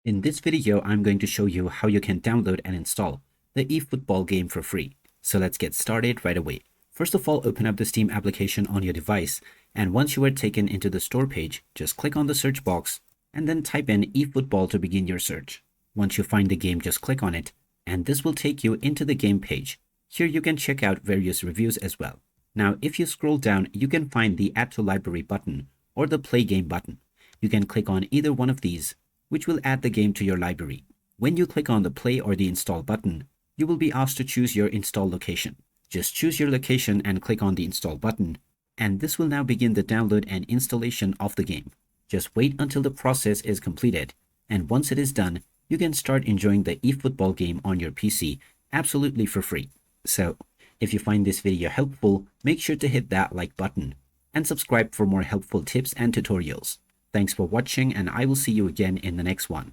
In this video, I'm going to show you how you can download and install the eFootball game for free. So let's get started right away. First of all, open up the Steam application on your device, and once you are taken into the store page, just click on the search box and then type in eFootball to begin your search. Once you find the game, just click on it, and this will take you into the game page. Here you can check out various reviews as well. Now, if you scroll down, you can find the Add to Library button or the Play Game button. You can click on either one of these, which will add the game to your library. When you click on the Play or the Install button, you will be asked to choose your install location. Just choose your location and click on the Install button, and this will now begin the download and installation of the game. Just wait until the process is completed, and once it is done, you can start enjoying the eFootball game on your PC absolutely for free. So, if you find this video helpful, make sure to hit that like button and subscribe for more helpful tips and tutorials. Thanks for watching, and I will see you again in the next one.